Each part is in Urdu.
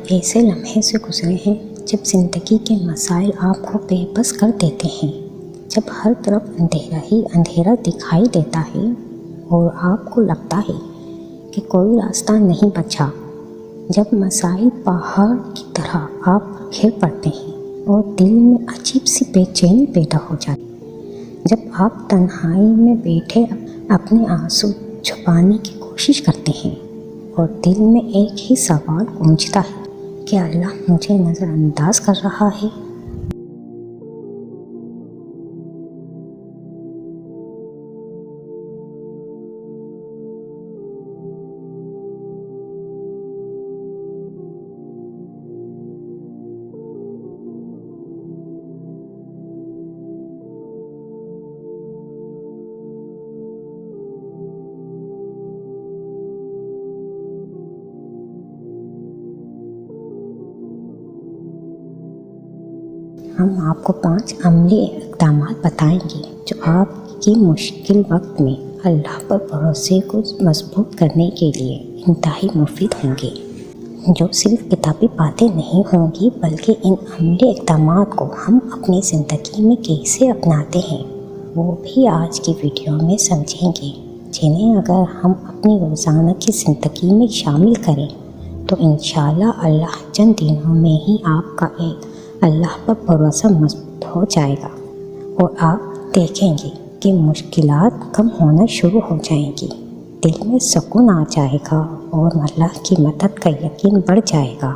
ایسے لمحے سے گزرے ہیں جب زندگی کے مسائل آپ کو بے بس کر دیتے ہیں، جب ہر طرف اندھیرا ہی اندھیرا دکھائی دیتا ہے اور آپ کو لگتا ہے کہ کوئی راستہ نہیں بچا، جب مسائل پہاڑ کی طرح آپ پر گھر پڑتے ہیں اور دل میں عجیب سی بے چینی پیدا ہو جاتی ہے، جب آپ تنہائی میں بیٹھے اپنے آنسو چھپانے کی کوشش کرتے ہیں اور دل میں ایک ہی سوال گونجتا ہے کہ اللہ مجھے نظر انداز کر رہا ہے۔ ہم آپ کو 5 عملی اقدامات بتائیں گے جو آپ کی مشکل وقت میں اللہ پر بھروسے کو مضبوط کرنے کے لیے انتہائی مفید ہوں گے، جو صرف کتابی باتیں نہیں ہوں گی بلکہ ان عملی اقدامات کو ہم اپنی زندگی میں کیسے اپناتے ہیں وہ بھی آج کی ویڈیو میں سمجھیں گے، جنہیں اگر ہم اپنی روزانہ کی زندگی میں شامل کریں تو انشاءاللہ اللہ چند دنوں میں ہی آپ کا اللہ پر بھروسہ مضبوط ہو جائے گا اور آپ دیکھیں گے کہ مشکلات کم ہونا شروع ہو جائیں گی، دل میں سکون آ جائے گا اور اللہ کی مدد کا یقین بڑھ جائے گا۔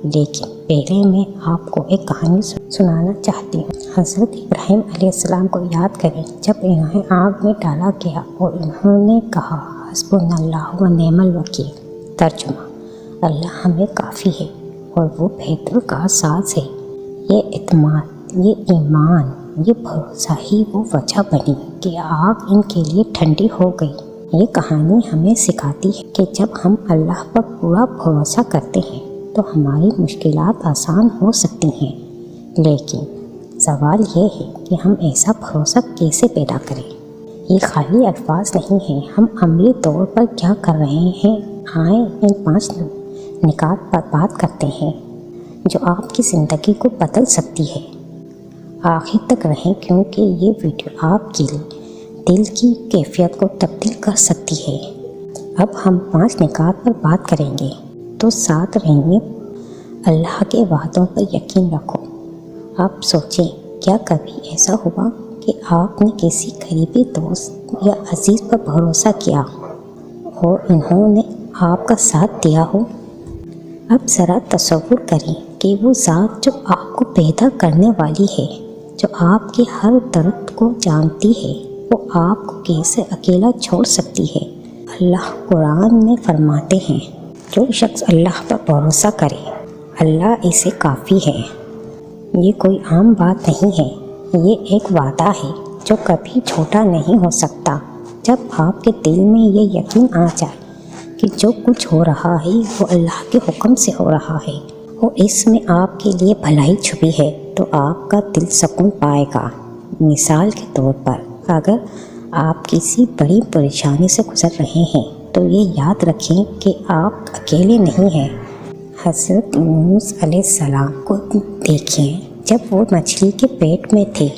لیکن پہلے میں آپ کو ایک کہانی سنانا چاہتی ہوں۔ حضرت ابراہیم علیہ السلام کو یاد کریں جب انہیں آگ میں ڈالا گیا اور انہوں نے کہا حسبنا اللہ و نعم الوکیل، ترجمہ اللہ ہمیں کافی ہے اور وہ بہتر کا ساز ہے۔ یہ اعتماد، یہ ایمان، یہ بھروسہ ہی وہ وجہ بنی کہ آگ ان کے لیے ٹھنڈی ہو گئی۔ یہ کہانی ہمیں سکھاتی ہے کہ جب ہم اللہ پر پورا بھروسہ کرتے ہیں تو ہماری مشکلات آسان ہو سکتی ہیں، لیکن سوال یہ ہے کہ ہم ایسا بھروسہ کیسے پیدا کریں۔ یہ خالی الفاظ نہیں ہیں، ہم عملی طور پر کیا کر رہے ہیں۔ آئیں ان 5 نکات پر بات کرتے ہیں جو آپ کی زندگی کو بدل سکتی ہے۔ آخر تک رہیں کیونکہ یہ ویڈیو آپ کے دل کی کیفیت کو تبدیل کر سکتی ہے۔ اب ہم 5 نکات پر بات کریں گے، تو ساتھ رہیے۔ اللہ کے وعدوں پر یقین رکھو۔ آپ سوچیں، کیا کبھی ایسا ہوا کہ آپ نے کسی قریبی دوست یا عزیز پر بھروسہ کیا اور انہوں نے آپ کا ساتھ دیا ہو؟ اب ذرا تصور کریں کہ وہ ذات جو آپ کو پیدا کرنے والی ہے، جو آپ کے ہر درد کو جانتی ہے، وہ آپ کو کیسے اکیلا چھوڑ سکتی ہے۔ اللہ قرآن میں فرماتے ہیں، جو شخص اللہ پر بھروسہ کرے اللہ اسے کافی ہے۔ یہ کوئی عام بات نہیں ہے، یہ ایک وعدہ ہے جو کبھی جھوٹا نہیں ہو سکتا۔ جب آپ کے دل میں یہ یقین آ جائے کہ جو کچھ ہو رہا ہے وہ اللہ کے حکم سے ہو رہا ہے اور اس میں آپ کے لیے بھلائی چھپی ہے، تو آپ کا دل سکون پائے گا۔ مثال کے طور پر اگر آپ کسی بڑی پریشانی سے گزر رہے ہیں تو یہ یاد رکھیں کہ آپ اکیلے نہیں ہیں۔ حضرت یونس علیہ السلام کو دیکھیں، جب وہ مچھلی کے پیٹ میں تھے،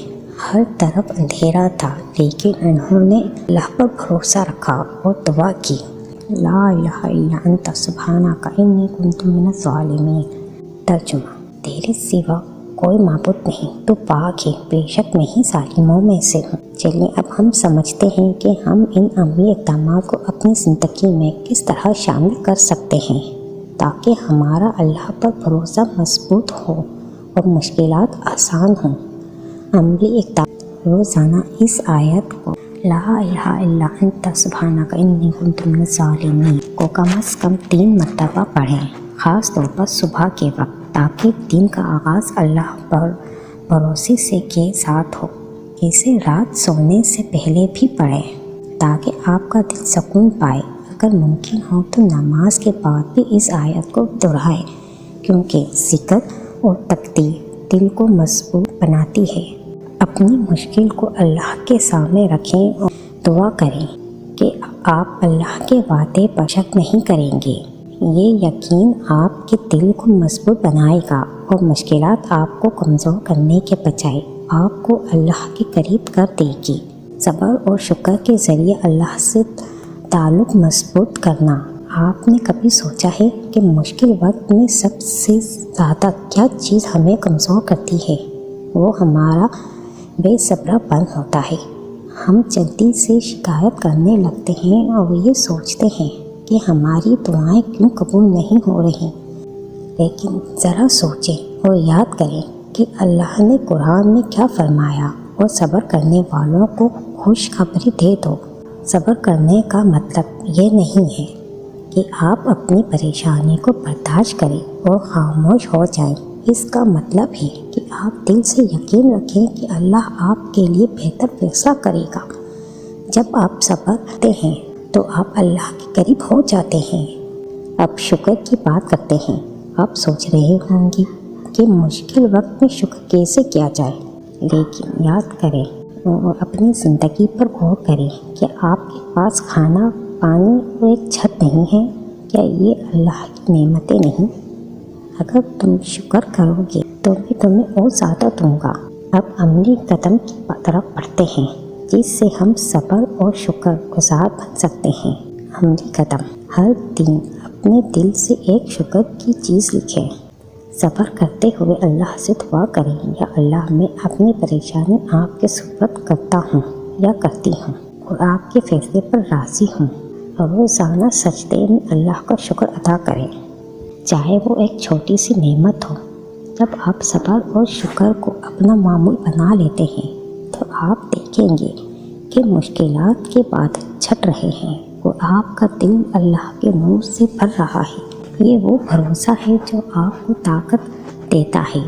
ہر طرف اندھیرا تھا، لیکن انہوں نے اللہ پر بھروسہ رکھا اور دعا کی، لا الہ الا انت سبحانک انی کنت من الظالمین، ترجمہ تیرے سوا کوئی معبود نہیں، تو پاک ہے، بے شک میں ہی ظالموں میں سے ہوں۔ چلیے اب ہم سمجھتے ہیں کہ ہم ان عملی اقدامات کو اپنی زندگی میں کس طرح شامل کر سکتے ہیں تاکہ ہمارا اللہ پر بھروسہ مضبوط ہو اور مشکلات آسان ہوں۔ عملی اقدام: روزانہ اس آیت کو لا الہ الا انت سبحانک انی کنت من الظالمین کو کم از کم 3 مرتبہ پڑھیں، خاص طور پر صبح کے وقت، تاکہ دن کا آغاز اللہ پر بھروسے سے کے ساتھ ہو۔ اسے رات سونے سے پہلے بھی پڑھیں تاکہ آپ کا دل سکون پائے۔ اگر ممکن ہو تو نماز کے بعد بھی اس آیت کو دہرائیں، کیونکہ ذکر اور تقدیر دل کو مضبوط بناتی ہے۔ اپنی مشکل کو اللہ کے سامنے رکھیں اور دعا کریں کہ آپ اللہ کے وعدے پر شک نہیں کریں گے۔ یہ یقین آپ کے دل کو مضبوط بنائے گا اور مشکلات آپ کو کمزور کرنے کے بجائے آپ کو اللہ کے قریب کر دے گی۔ صبر اور شکر کے ذریعے اللہ سے تعلق مضبوط کرنا۔ آپ نے کبھی سوچا ہے کہ مشکل وقت میں سب سے زیادہ کیا چیز ہمیں کمزور کرتی ہے؟ وہ ہمارا بے صبرا پن ہوتا ہے۔ ہم جلدی سے شکایت کرنے لگتے ہیں اور یہ سوچتے ہیں کہ ہماری دعائیں کیوں قبول نہیں ہو رہی۔ لیکن ذرا سوچیں اور یاد کریں کہ اللہ نے قرآن میں کیا فرمایا، اور صبر کرنے والوں کو خوشخبری دے دو۔ صبر کرنے کا مطلب یہ نہیں ہے کہ آپ اپنی پریشانی کو برداشت کریں اور خاموش ہو جائیں۔ اس کا مطلب ہے کہ آپ دل سے یقین رکھیں کہ اللہ آپ کے لیے بہتر فیصلہ کرے گا۔ جب آپ صبر کرتے ہیں تو آپ اللہ کے قریب ہو جاتے ہیں۔ اب شکر کی بات کرتے ہیں۔ آپ سوچ رہے ہوں گے کہ مشکل وقت میں شکر کیسے کیا جائے، لیکن یاد کریں اور اپنی زندگی پر غور کریں کہ آپ کے پاس کھانا، پانی اور ایک چھت نہیں ہے۔ کیا یہ اللہ کی نعمتیں نہیں؟ اگر تم شکر کرو گے تو میں تمہیں اور زیادہ دوں گا۔ اب عملی قدم کی طرف بڑھتے ہیں جس سے ہم صبر اور شکر گزار بن سکتے ہیں۔ عملی قدم: ہر دن اپنے دل سے ایک شکر کی چیز لکھیں۔ صبر کرتے ہوئے اللہ سے دعا کریں، یا اللہ میں اپنی پریشانی آپ کے سپرد کرتا ہوں یا کرتی ہوں اور آپ کے فیصلے پر راضی ہوں۔ اور روزانہ سجدے میں اللہ کا شکر ادا کریں، چاہے وہ ایک چھوٹی سی نعمت ہو۔ جب آپ صبر اور شکر کو اپنا معمول بنا لیتے ہیں تو آپ دیکھیں گے کہ مشکلات کے بادل چھٹ رہے ہیں اور آپ کا دل اللہ کے نور سے بھر رہا ہے۔ یہ وہ بھروسہ ہے جو آپ کو طاقت دیتا ہے۔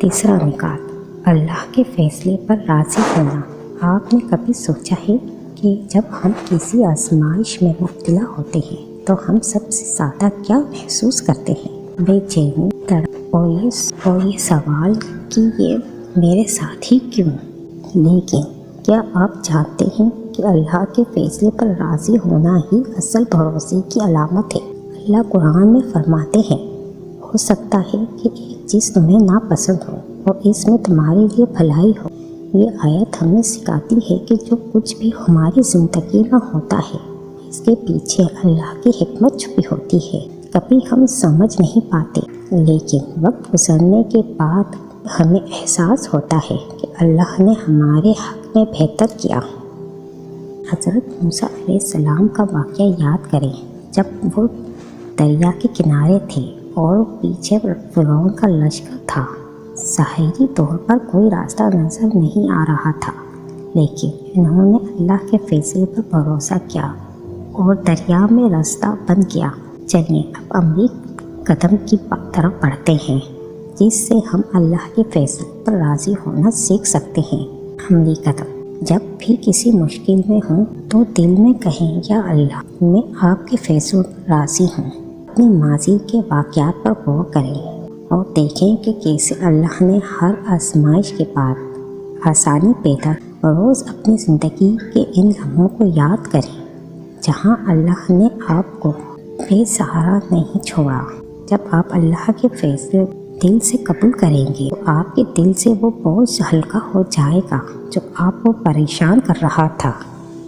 تیسرا نکات: اللہ کے فیصلے پر راضی ہونا۔ آپ نے کبھی سوچا ہے کہ جب ہم کسی آزمائش میں مبتلا ہوتے ہیں تو ہم سب سے زیادہ کیا محسوس کرتے ہیں؟ بے چینی، تڑپ اور یہ سوال کہ یہ میرے ساتھ ہی کیوں؟ لیکن کیا آپ جانتے ہیں کہ اللہ کے فیصلے پر راضی ہونا ہی اصل بھروسے کی علامت ہے؟ اللہ قرآن میں فرماتے ہیں، ہو سکتا ہے کہ ایک چیز تمہیں ناپسند ہو اور اس میں تمہارے لیے بھلائی ہو۔ یہ آیت ہمیں سکھاتی ہے کہ جو کچھ بھی ہماری زندگی میں ہوتا ہے اس کے پیچھے اللہ کی حکمت چھپی ہوتی ہے۔ کبھی ہم سمجھ نہیں پاتے، لیکن وقت گزرنے کے بعد ہمیں احساس ہوتا ہے کہ اللہ نے ہمارے حق میں بہتر کیا۔ حضرت موسیٰ علیہ السلام کا واقعہ یاد کریں، جب وہ دریا کے کنارے تھے اور پیچھے فرعون کا لشکر تھا۔ ظاہری طور پر کوئی راستہ نظر نہیں آ رہا تھا، لیکن انہوں نے اللہ کے فیصلے پر بھروسہ کیا اور دریا میں راستہ بند کیا۔ چلیے اب عملی قدم کی طرف بڑھتے ہیں جس سے ہم اللہ کے فیصلے پر راضی ہونا سیکھ سکتے ہیں۔ عملی قدم: جب بھی کسی مشکل میں ہوں تو دل میں کہیں، یا اللہ میں آپ کے فیصلوں پر راضی ہوں۔ اپنی ماضی کے واقعات پر غور کریں اور دیکھیں کہ کیسے اللہ نے ہر آزمائش کے بعد آسانی پیدا۔ روز اپنی زندگی کے ان لمحوں کو یاد کریں جہاں اللہ نے آپ کو بے سہارا نہیں چھوڑا۔ جب آپ اللہ کے فیصلے دل سے قبول کریں گے تو آپ کے دل سے وہ بوجھ ہلکا ہو جائے گا جو آپ کو پریشان کر رہا تھا۔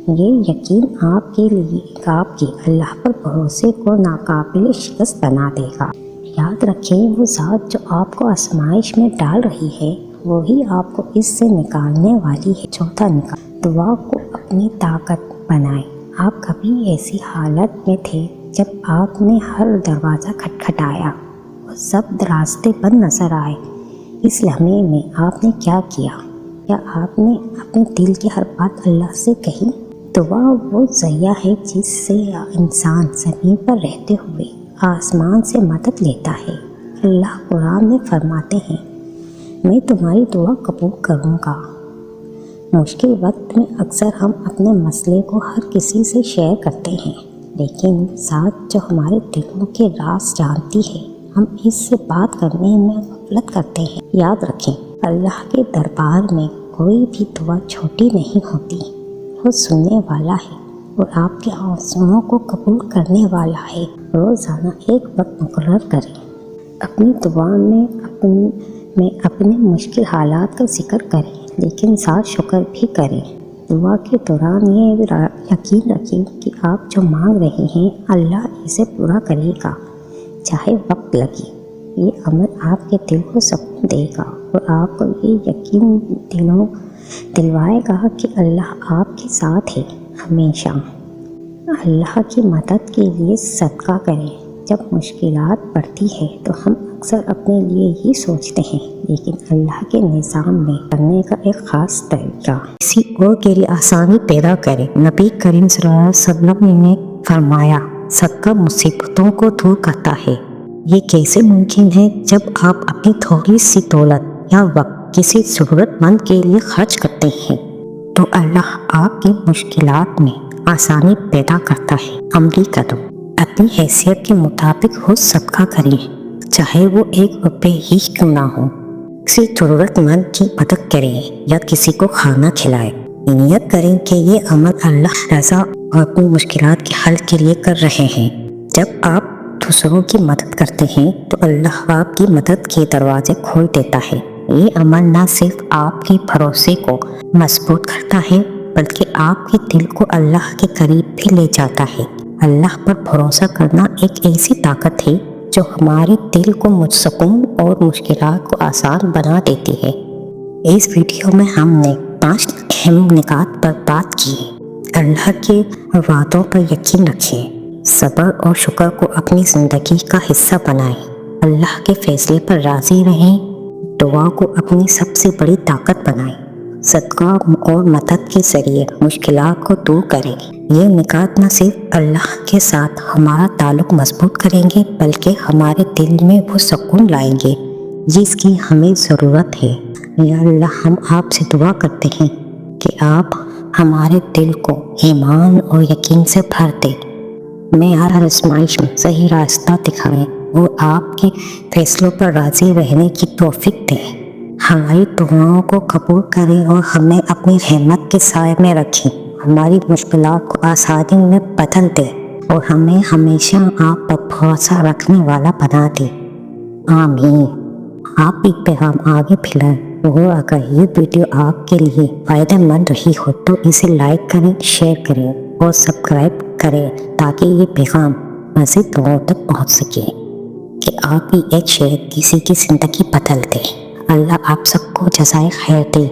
یہ یقین آپ کے اللہ پر بھروسے کو ناقابل شکست بنا دے گا۔ یاد رکھیں، وہ ذات جو آپ کو آزمائش میں ڈال رہی ہے وہی آپ کو اس سے نکالنے والی ہے۔ چوتھا نکات: دعا کو اپنی طاقت بنائیں۔ آپ کبھی ایسی حالت میں تھے جب آپ نے ہر دروازہ کھٹکھٹایا اور سب راستے بند نظر آئے؟ اس لمحے میں آپ نے کیا کیا؟ کیا آپ نے اپنے دل کی ہر بات اللہ سے کہی؟ دعا وہ ذریعہ ہے جس سے انسان زمین پر رہتے ہوئے آسمان سے مدد لیتا ہے۔ اللہ قرآن میں فرماتے ہیں، میں تمہاری دعا قبول کروں گا۔ مشکل وقت میں اکثر ہم اپنے مسئلے کو ہر کسی سے شیئر کرتے ہیں، لیکن ذات جو ہمارے دلوں کے راز جانتی ہے، ہم اس سے بات کرنے میں غفلت کرتے ہیں۔ یاد رکھیں، اللہ کے دربار میں کوئی بھی دعا چھوٹی نہیں ہوتی۔ وہ سننے والا ہے اور آپ کے آرزوؤں کو قبول کرنے والا ہے۔ روزانہ ایک وقت مقرر کریں۔ اپنی دعا میں اپنے مشکل حالات کا ذکر کریں، لیکن ساتھ شکر بھی کریں۔ دعا کے دوران یہ یقین رکھیں کہ آپ جو مانگ رہے ہیں اللہ اسے پورا کرے گا، چاہے وقت لگے۔ یہ عمل آپ کے دل کو سکون دے گا اور آپ کو یہ یقین دلوائے گا کہ اللہ آپ کے ساتھ ہے ہمیشہ۔ اللہ کی مدد کے لیے صدقہ کریں۔ جب مشکلات بڑھتی ہے تو ہم اکثر اپنے لیے ہی سوچتے ہیں، لیکن اللہ کے نظام میں کرنے کا ایک خاص طریقہ۔ کسی اور کے لیے آسانی پیدا کریں۔ نبی کریم صلی اللہ علیہ وسلم نے فرمایا، صدقہ مصیبتوں کو دور کرتا ہے۔ یہ کیسے ممکن ہے؟ جب آپ اپنی تھوڑی سی دولت یا وقت کسی ضرورت مند کے لیے خرچ کرتے ہیں تو اللہ آپ کی مشکلات میں آسانی پیدا کرتا ہے۔ عملی قدم: اپنی حیثیت کے مطابق خود صدقہ کریں، چاہے وہ 1 روپے ہی کیوں نہ ہو۔ کسی ضرورت مند کی مدد کریں یا کسی کو کھانا کھلائیں۔ نیت کریں کہ یہ عمل اللہ رضا اور اپنی مشکلات کے حل کے لیے کر رہے ہیں۔ جب آپ دوسروں کی مدد کرتے ہیں تو اللہ آپ کی مدد کے دروازے کھول دیتا ہے۔ یہ عمل نہ صرف آپ کے بھروسے کو مضبوط کرتا ہے بلکہ آپ کے دل کو اللہ کے قریب بھی لے جاتا ہے۔ اللہ پر بھروسہ کرنا ایک ایسی طاقت ہے جو ہمارے دل کو سکون اور مشکلات کو آسان بنا دیتی ہے۔ اس ویڈیو میں ہم نے 5 اہم نکات پر بات کی۔ اللہ کے وعدوں پر یقین رکھیں، صبر اور شکر کو اپنی زندگی کا حصہ بنائیں، اللہ کے فیصلے پر راضی رہیں، دعا کو اپنی سب سے بڑی طاقت بنائیں، صدقہ اور مدد کے ذریعے مشکلات کو دور کریں۔ یہ نکات نہ صرف اللہ کے ساتھ ہمارا تعلق مضبوط کریں گے بلکہ ہمارے دل میں وہ سکون لائیں گے جس کی ہمیں ضرورت ہے۔ یا اللہ، ہم آپ سے دعا کرتے ہیں کہ آپ ہمارے دل کو ایمان اور یقین سے بھر دیں، میں ہر آزمائش میں صحیح راستہ دکھائیں اور آپ کے فیصلوں پر راضی رہنے کی توفیق دیں۔ ہماری دعاؤں کو قبول کریں اور ہمیں اپنی رحمت کے سائے میں رکھیں، ہماری مشکلات کو آسانی میں بدل دیں اور ہمیں ہمیشہ آپ پر بھروسہ رکھنے والا بنا دیں۔ آمین۔ آپ بھی پیغام آگے پھیلائیں اور اگر یہ ویڈیو آپ کے لیے فائدہ مند رہی ہو تو اسے لائک کریں، شیئر کریں اور سبسکرائب کریں تاکہ یہ پیغام مزید لوگوں تک پہنچ سکے کہ آپ کی ایک شیئر کسی کی زندگی بدل دے۔ اللہ آپ سب کو جزائے خیر دے۔